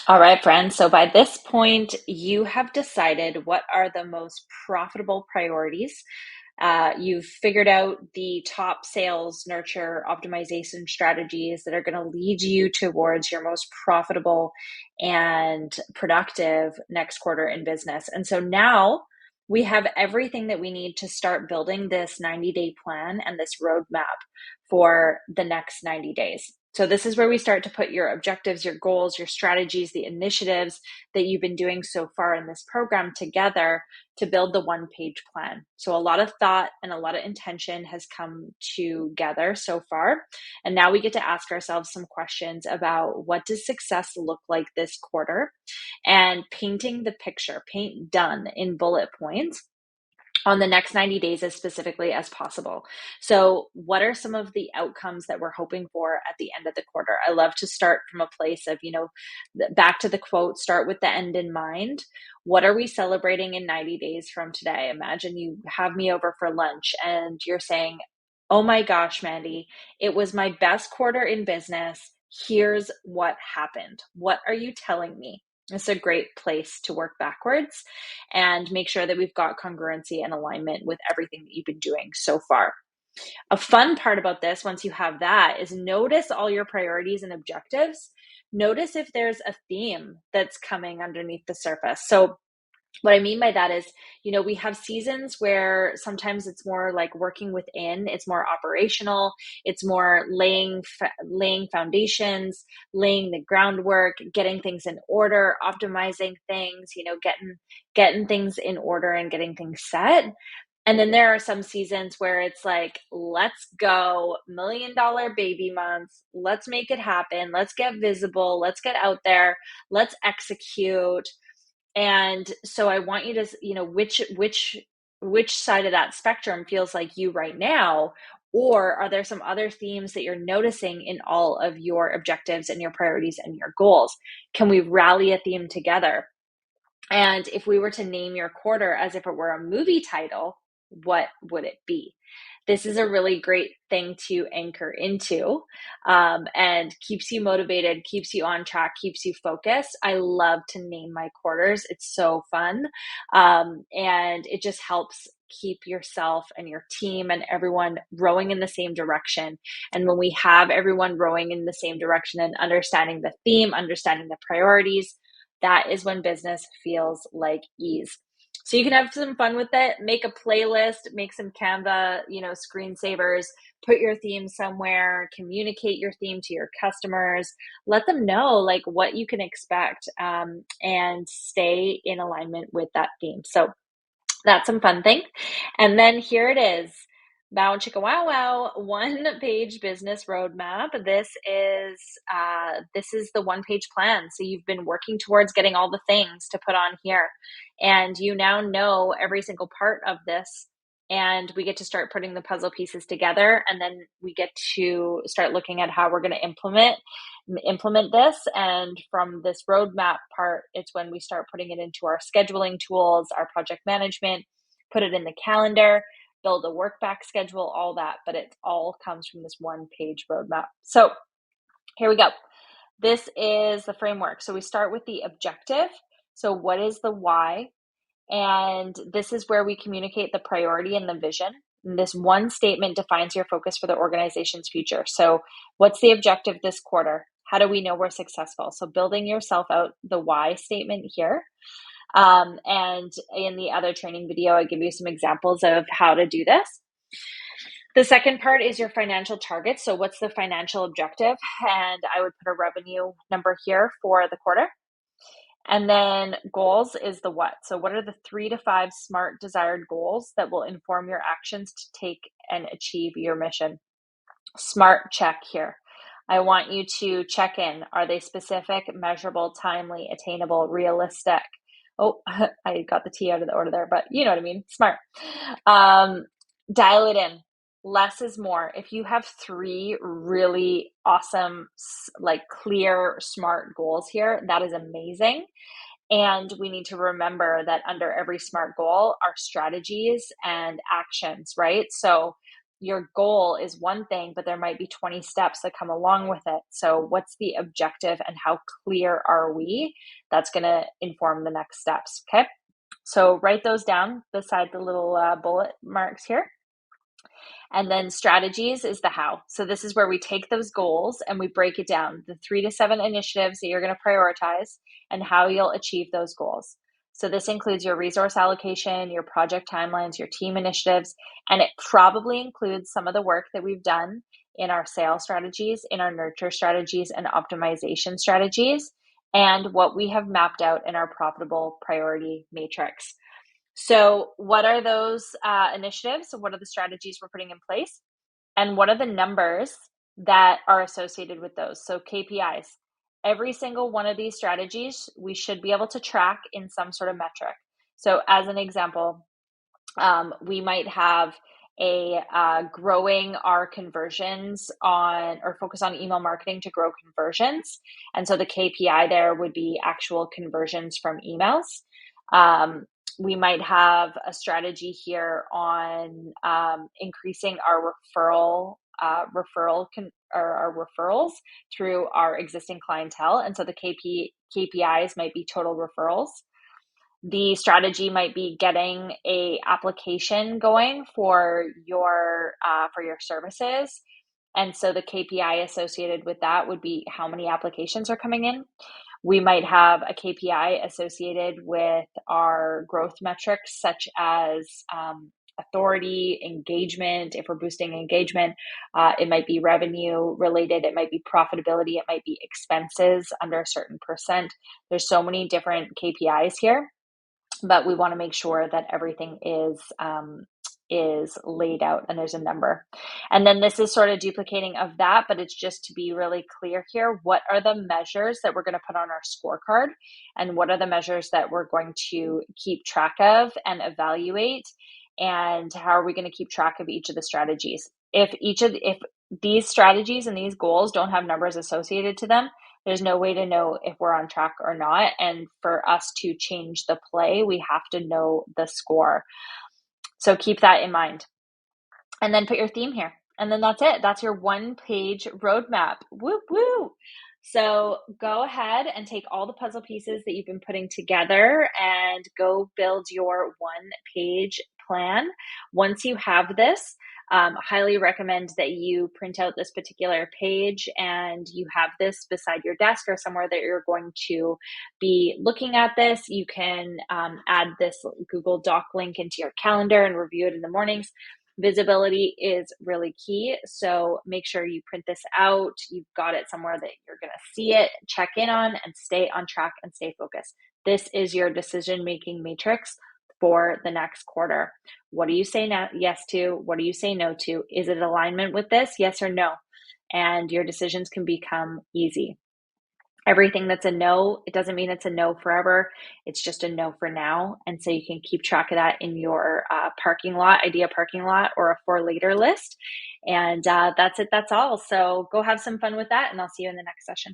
All right, friends. So by this point, you have decided what are the most profitable priorities. You've figured out the top sales nurture optimization strategies that are going to lead you towards your most profitable and productive next quarter in business. And so now we have everything that we need to start building this 90-day plan and this roadmap for the next 90 days. So this is where we start to put your objectives, your goals, your strategies, the initiatives that you've been doing so far in this program together to build the one-page plan. So a lot of thought and a lot of intention has come together so far. And now we get to ask ourselves some questions about what does success look like this quarter, and painting the picture, paint done in bullet points on the next 90 days as specifically as possible. So what are some of the outcomes that we're hoping for at the end of the quarter? I love to start from a place of, back to the quote, start with the end in mind. What are we celebrating in 90 days from today? Imagine you have me over for lunch and you're saying, oh my gosh, Mandy, it was my best quarter in business. Here's what happened. What are you telling me? It's a great place to work backwards and make sure that we've got congruency and alignment with everything that you've been doing so far. A fun part about this, once you have that, is notice all your priorities and objectives. Notice if there's a theme that's coming underneath the surface. So what I mean by that is, we have seasons where sometimes it's more like working within, it's more operational, it's more laying foundations, laying the groundwork, getting things in order, optimizing things, getting things in order and getting things set. And then there are some seasons where it's like, let's go, $1 million baby months. Let's make it happen. Let's get visible. Let's get out there. Let's execute. And so I want you to, which side of that spectrum feels like you right now, or are there some other themes that you're noticing in all of your objectives and your priorities and your goals? Can we rally a theme together? And if we were to name your quarter as if it were a movie title, what would it be? This is a really great thing to anchor into, and keeps you motivated, keeps you on track, keeps you focused. I love to name my quarters. It's so fun. And it just helps keep yourself and your team and everyone rowing in the same direction. And when we have everyone rowing in the same direction and understanding the theme, understanding the priorities, that is when business feels like ease. So you can have some fun with it, make a playlist, make some Canva, screensavers, put your theme somewhere, communicate your theme to your customers, let them know like what you can expect, and stay in alignment with that theme. So that's some fun thing. And then here it is. Bow chicka wow wow, one-page business roadmap. This is the one-page plan. So you've been working towards getting all the things to put on here, and you now know every single part of this. And we get to start putting the puzzle pieces together, and then we get to start looking at how we're going to implement this. And from this roadmap part, it's when we start putting it into our scheduling tools, our project management, put it in the calendar, build a work back schedule, all that, but it all comes from this one-page roadmap. So here we go. This is the framework. So we start with the objective. So what is the why? And this is where we communicate the priority and the vision. And this one statement defines your focus for the organization's future. So what's the objective this quarter? How do we know we're successful? So building yourself out the why statement here. And in the other training video, I give you some examples of how to do this. The second part is your financial targets. So what's the financial objective? And I would put a revenue number here for the quarter. And then goals is the what. So what are the 3 to 5 smart desired goals that will inform your actions to take and achieve your mission? Smart check here. I want you to check in. Are they specific, measurable, timely, attainable, realistic? Oh, I got the T out of the order there, but you know what I mean. Smart. Dial it in. Less is more. If you have 3 really awesome, like clear, smart goals here, that is amazing. And we need to remember that under every SMART goal are strategies and actions, right? So your goal is one thing, but there might be 20 steps that come along with it. So what's the objective and how clear are we? That's going to inform the next steps. Okay. So write those down beside the little bullet marks here. And then strategies is the how. So this is where we take those goals and we break it down, the 3 to 7 initiatives that you're going to prioritize and how you'll achieve those goals. So this includes your resource allocation, your project timelines, your team initiatives, and it probably includes some of the work that we've done in our sales strategies, in our nurture strategies and optimization strategies, and what we have mapped out in our profitable priority matrix. So what are those initiatives? So what are the strategies we're putting in place? And what are the numbers that are associated with those? So KPIs. Every single one of these strategies, we should be able to track in some sort of metric. So as an example, we might have a growing our conversions on, or focus on email marketing to grow conversions. And so the KPI there would be actual conversions from emails. We might have a strategy here on increasing our our referrals through our existing clientele. And so the KPIs might be total referrals. The strategy might be getting a application going for your services. And so the KPI associated with that would be how many applications are coming in. We might have a KPI associated with our growth metrics, such as authority, engagement. If we're boosting engagement, it might be revenue related, it might be profitability, it might be expenses under a certain percent. There's so many different KPIs here, but we want to make sure that everything is laid out and there's a number. And then this is sort of duplicating of that, but it's just to be really clear here. What are the measures that we're going to put on our scorecard? And what are the measures that we're going to keep track of and evaluate? And how are we going to keep track of each of the strategies? If these strategies and these goals don't have numbers associated to them, there's no way to know if we're on track or not. And for us to change the play, we have to know the score. So keep that in mind. And then put your theme here. And then that's it. That's your 1-page roadmap. Woo woo. So go ahead and take all the puzzle pieces that you've been putting together and go build your 1-page plan. Once you have this, highly recommend that you print out this particular page and you have this beside your desk or somewhere that you're going to be looking at this. You can add this Google Doc link into your calendar and review it in the mornings. Visibility is really key. So make sure you print this out. You've got it somewhere that you're going to see it, check in on, and stay on track and stay focused. This is your decision-making matrix for the next quarter. What do you say yes to? What do you say no to? Is it alignment with this? Yes or no? And your decisions can become easy. Everything that's a no, it doesn't mean it's a no forever. It's just a no for now. And so you can keep track of that in your idea parking lot, or a for later list. And that's it. That's all. So go have some fun with that, and I'll see you in the next session.